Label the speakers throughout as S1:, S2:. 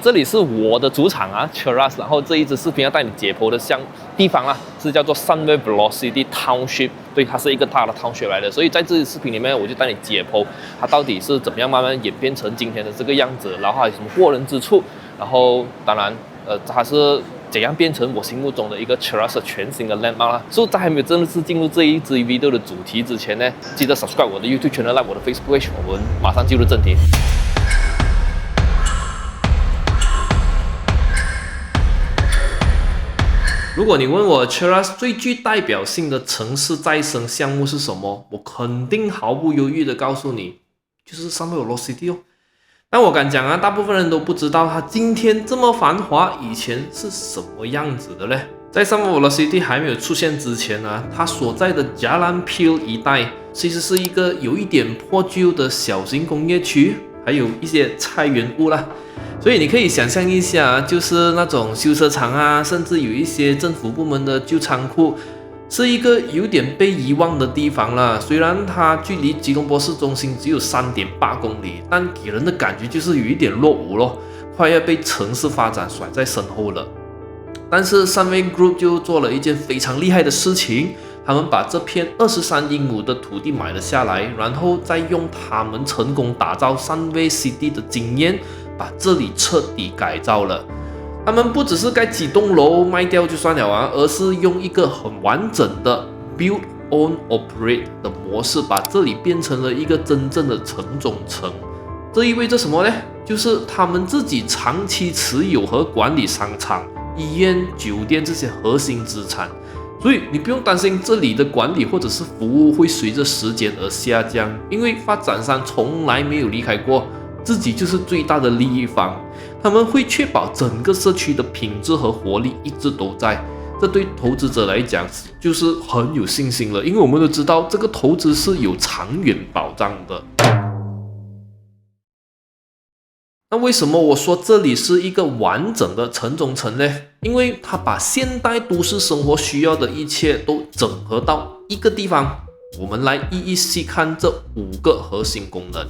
S1: 这里是我的主场啊 Cheras， 然后这一支视频要带你解剖的地方啊，是叫做 Sunway Velocity Township， 对，它是一个大的 township 来的，所以在这支视频里面，我就带你解剖它到底是怎么样慢慢演变成今天的这个样子，然后还有什么过人之处，然后当然，它是怎样变成我心目中的一个 Cheras 全新的 landmark 啦。所以在还没有正式进入这一支 video 的主题之前呢，记得 subscribe 我的 YouTube channel，like 我的 Facebook page， 我们马上进入正题。如果你问我 Cheras 最具代表性的城市再生项目是什么，我肯定毫不犹豫的告诉你，就是 Sunway Velocity 哦。但我敢讲啊，大部分人都不知道它今天这么繁华，以前是什么样子的嘞？在 Sunway Velocity 还没有出现之前呢，它所在的 Jalan Peel 一带其实是一个有一点破旧的小型工业区，还有一些菜园屋啦。所以你可以想象一下，就是那种修车厂啊，甚至有一些政府部门的旧仓库，是一个有点被遗忘的地方啦。虽然它距离吉隆坡市中心只有3.8公里，但给人的感觉就是有一点落伍咯，快要被城市发展甩在身后了。但是 Sunway Group 就做了一件非常厉害的事情，他们把这片23英亩的土地买了下来，然后再用他们成功打造 Sunway City 的经验，把这里彻底改造了。他们不只是盖几栋楼卖掉就算了啊，而是用一个很完整的 Build Own Operate 的模式，把这里变成了一个真正的城中城。这意味着什么呢？就是他们自己长期持有和管理商场、医院、酒店这些核心资产，所以你不用担心这里的管理或者是服务会随着时间而下降，因为发展商从来没有离开过，自己就是最大的利益方，他们会确保整个社区的品质和活力一直都在。这对投资者来讲就是很有信心了，因为我们都知道这个投资是有长远保障的。那为什么我说这里是一个完整的城中城呢？因为它把现代都市生活需要的一切都整合到一个地方。我们来一一细看这5个核心功能。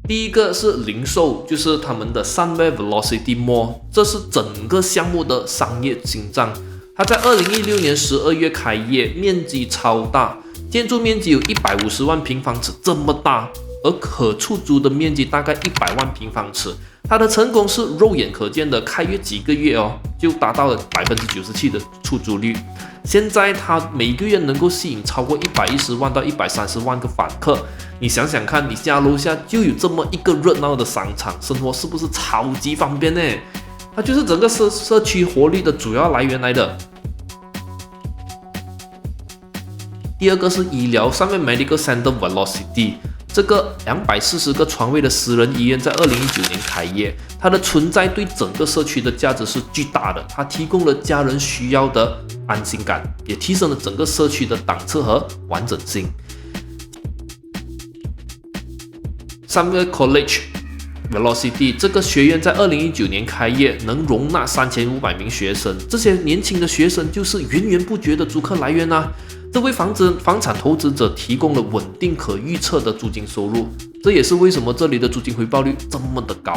S1: 第一个是零售，就是他们的 Sunway Velocity Mall， 这是整个项目的商业心脏。它在2016年12月开业，面积超大，建筑面积有150万平方尺这么大，而可出租的面积大概100万平方尺。它的成功是肉眼可见的，开业几个月就达到了97%的出租率。现在它每个月能够吸引超过110万到130万个访客。你想想看，你家楼下就有这么一个热闹的商场，生活是不是超级方便呢？它就是整个社区活力的主要来源来的。第二个是医疗，上面 Medical Center Velocity， 这个240个床位的私人医院在2019年开业，它的存在对整个社区的价值是巨大的，它提供了家人需要的安心感，也提升了整个社区的档次和完整性。Sunway College Velocity 这个学院在2019年开业，能容纳3500名学生，这些年轻的学生就是源源不绝的租客来源啊。这为房产投资者提供了稳定可预测的租金收入，这也是为什么这里的租金回报率这么的高。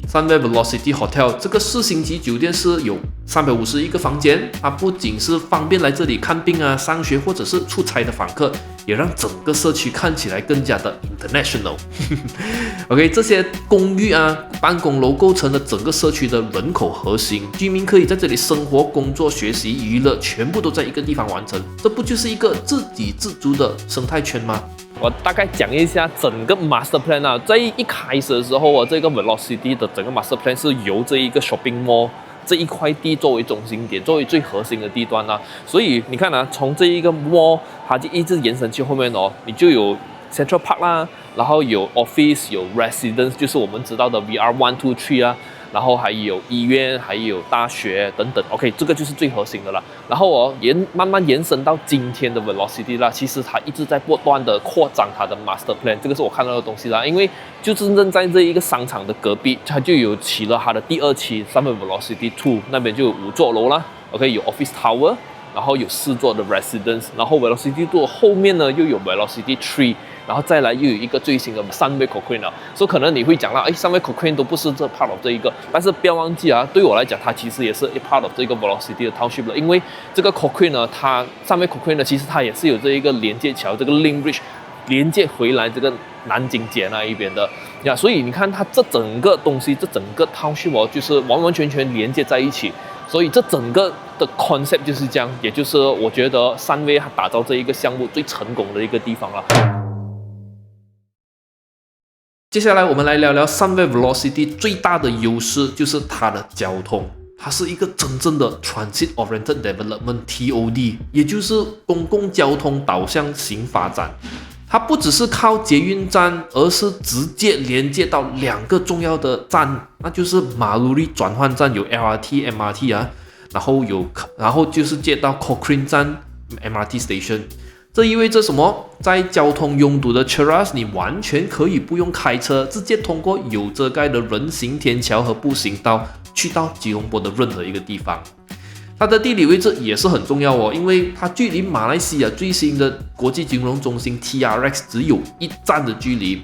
S1: Sunway Velocity Hotel 这个4星级酒店是有351个房间，它不仅是方便来这里看病啊、上学或者是出差的访客，也让整个社区看起来更加的 international。OK， 这些公寓啊、办公楼构成了整个社区的人口核心，居民可以在这里生活、工作、学习、娱乐，全部都在一个地方完成，这不就是一个自给自足的生态圈吗？我大概讲一下整个 master plan 啊，在一开始的时候这个 Velocity 的整个 master plan 是由这一个 shopping mall 这一块地作为中心点，作为最核心的地段啊。所以你看啊，从这一个 mall 它就一直延伸去后面你就有 Central Park 啦，然后有 office， 有 residence， 就是我们知道的 VR123 啊。然后还有医院，还有大学等等 ，OK， 这个就是最核心的了。然后慢慢延伸到今天的 Velocity 啦，其实它一直在不断的扩张它的 Master Plan， 这个是我看到的东西啦。因为就真正在这一个商场的隔壁，它就有起了它的第2期，上面 Velocity 2那边就有5座楼啦 ，OK， 有 Office Tower，
S2: 然后有4座的 residence， 然后 Velocity 2后面呢又有 Velocity 3，然后再来又有一个最新的Sunway Cochrane 了。所以可能你会讲到，Sunway Cochrane 都不是这 part of 这一个，但是不要忘记啊，对我来讲，它其实也是一 part of 这个 Velocity 的 township 了，因为这个 Cochrane 呢，它Sunway Cochrane 呢，其实它也是有这一个连接桥，这个 link bridge 连接回来这个南京街那一边的呀，所以你看它这整个东西，这整个 township 哦，就是完完全全连接在一起。所以这整个的 concept 就是这样，也就是我觉得Sunway它打造这一个项目最成功的一个地方了。
S1: 接下来我们来聊聊Sunway Velocity 最大的优势就是它的交通，它是一个真正的 Transit Oriented Development TOD， 也就是公共交通导向型发展。它不只是靠捷运站，而是直接连接到2个重要的站，那就是马鲁里转换站有 LRT、MRT 啊，然后就是接到 Cochrane 站 MRT Station。这意味着什么？在交通拥堵的 Cheras， 你完全可以不用开车，直接通过有遮盖的人行天桥和步行道去到吉隆坡的任何一个地方。它的地理位置也是很重要哦，因为它距离马来西亚最新的国际金融中心 TRX 只有1站的距离。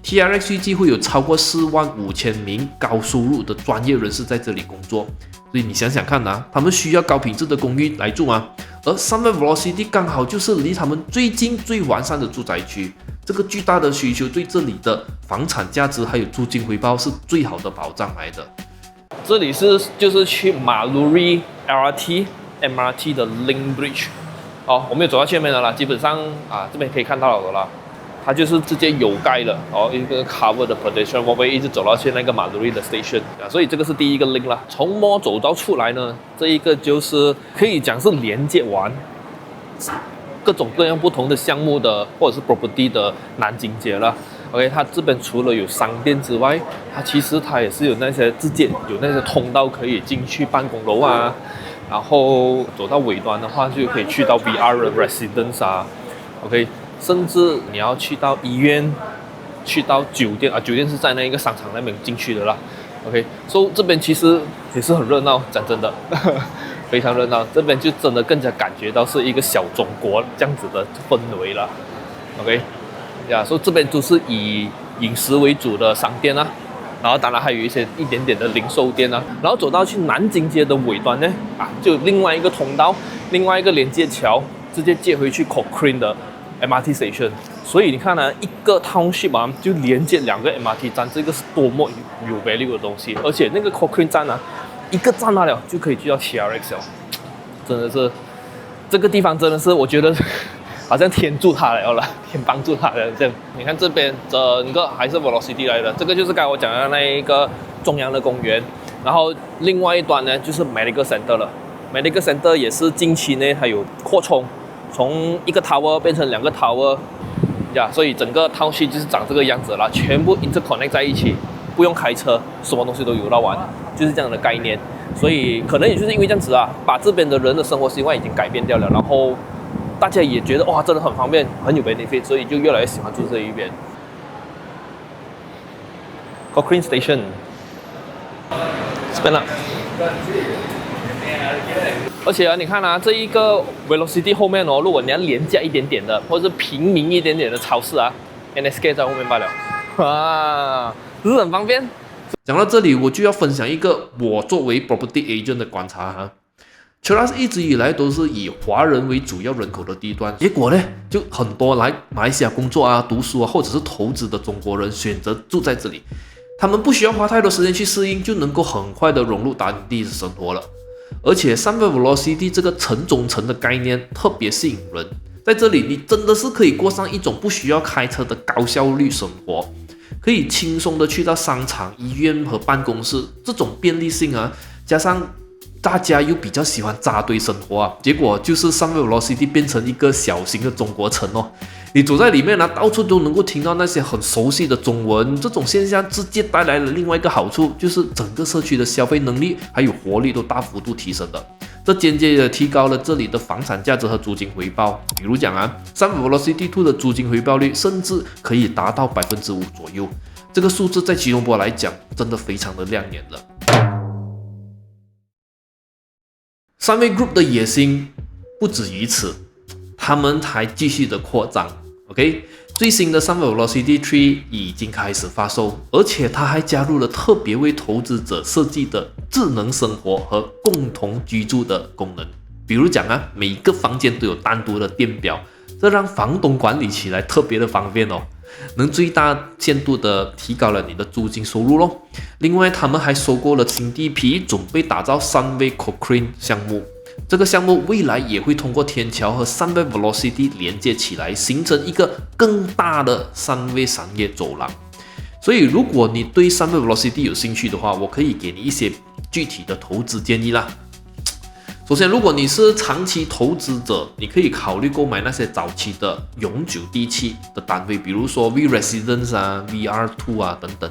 S1: TRX 预计会有超过45000名高收入的专业人士在这里工作，所以你想想看啊，他们需要高品质的公寓来住吗？而 Sunway Velocity 刚好就是离他们最近最完善的住宅区，这个巨大的需求对这里的房产价值还有租金回报是最好的保障来的。
S2: 这里就是去马鲁里 LRT、MRT 的 Link Bridge， 我没有走到前面的啦，基本上这边可以看到了的啦，它就是直接有盖的一个 cover 的 pedestrian walkway 一直走到去那个马鲁里的 station，所以这个是第一个 link 啦。从 mall 走到出来呢，这一个就是可以讲是连接完各种各样不同的项目的或者是 property 的南京街了。OK， 它这边除了有商店之外，它其实也是有那些直接有那些通道可以进去办公楼啊，然后走到尾端的话就可以去到 VR 的 residence 啊 ，OK， 甚至你要去到医院，去到酒店酒店是在那一个商场那边进去的啦 ，OK， 所以这边其实也是很热闹，讲真的，非常热闹，这边就真的更加感觉到是一个小中国这样子的氛围了 ，OK。所以这边都是以饮食为主的商店啊，然后当然还有一点点的零售店啊，然后走到去南京街的尾端呢，就另外一个通道，另外一个连接桥，直接接回去 Cochrane 的 MRT station。所以你看呢，一个 township 就连接2个 MRT 站，这个是多么有 value 的东西。而且那个 Cochrane 站一个站了就可以去到 TRX 了，真的是这个地方真的是我觉得。好像天助他了，天帮助他了这样。你看这边整个还是 Velocity 来的，这个就是刚才我讲的那一个中央的公园，然后另外一端呢就是 Medical Center 了。Medical Center 也是近期呢它有扩充，从1个 tower 变成2个 tower， 所以整个 township 就是长这个样子了，全部 interconnect 在一起，不用开车，什么东西都有到玩，就是这样的概念。所以可能也就是因为这样子把这边的人的生活习惯已经改变掉了，然后。大家也觉得哇，真的很方便，很有 benefit， 所以就越来越喜欢住这一边。Cochrane Station， 这边了。而且你看这一个 Velocity 后面如果你要廉价一点点的，或者是平民一点点的超市NSK 在后面罢了，是不是很方便？
S1: 讲到这里，我就要分享一个我作为 property agent 的观察Cheras 一直以来都是以华人为主要人口的地段，结果呢，就很多来马来西亚工作读书或者是投资的中国人选择住在这里，他们不需要花太多时间去适应，就能够很快的融入当地的生活了。而且 Sunway Velocity 这个城中城的概念特别吸引人，在这里你真的是可以过上一种不需要开车的高效率生活，可以轻松的去到商场、医院和办公室，这种便利性加上大家又比较喜欢扎堆生活结果就是 Sunway Velocity 变成一个小型的中国城你走在里面到处都能够听到那些很熟悉的中文，这种现象直接带来了另外一个好处，就是整个社区的消费能力还有活力都大幅度提升了，这间接的提高了这里的房产价值和租金回报。比如讲Sunway Velocity 2的租金回报率甚至可以达到5%左右，这个数字在吉隆坡来讲真的非常的亮眼了。Sunway Group 的野心不止于此，他们还继续的扩张。OK， 最新的 Summit Velocity Tree 已经开始发售，而且它还加入了特别为投资者设计的智能生活和共同居住的功能。比如讲啊，每个房间都有单独的电表，这让房东管理起来特别的方便哦，能最大限度的提高了你的租金收入咯。另外，他们还收购了新地皮，准备打造Sunway Cochrane 项目。这个项目未来也会通过天桥和Sunway Velocity 连接起来，形成一个更大的Sunway商业走廊。所以，如果你对Sunway Velocity 有兴趣的话，我可以给你一些具体的投资建议啦。首先，如果你是长期投资者，你可以考虑购买那些早期的永久地契的单位，比如说 V Residence 啊、VR2 啊等等。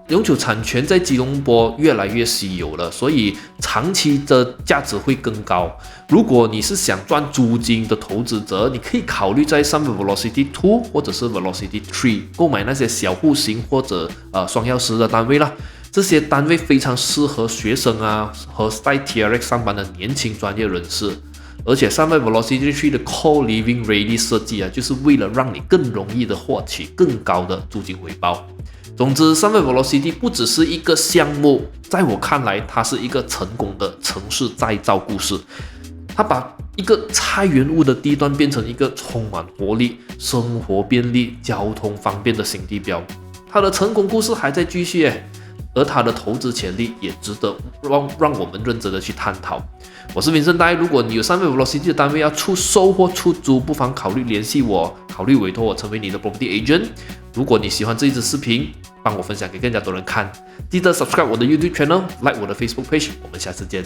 S1: 永久产权在吉隆坡越来越稀有了，所以长期的价值会更高。如果你是想赚租金的投资者，你可以考虑在Summit Velocity 2或者是 Velocity 3购买那些小户型或者双钥匙的单位啦。这些单位非常适合学生啊和在 TRX 上班的年轻专业人士，而且Summit Velocity 3的 Core Living Ready 设计啊，就是为了让你更容易的获取更高的租金回报。总之，Summit Velocity 不只是一个项目，在我看来，它是一个成功的城市再造故事。它把一个菜园屋的地段变成一个充满活力、生活便利、交通方便的新地标。它的成功故事还在继续耶。而它的投资潜力也值得让我们认真的去探讨。我是Vincent Dai，如果你有Summit Velocity的单位要出售或出租，不妨考虑联系我，考虑委托我成为你的 Property Agent。如果你喜欢这一支视频，帮我分享给更加多人看，记得 subscribe 我的 YouTube Channel，like 我的 Facebook Page，我们下次见。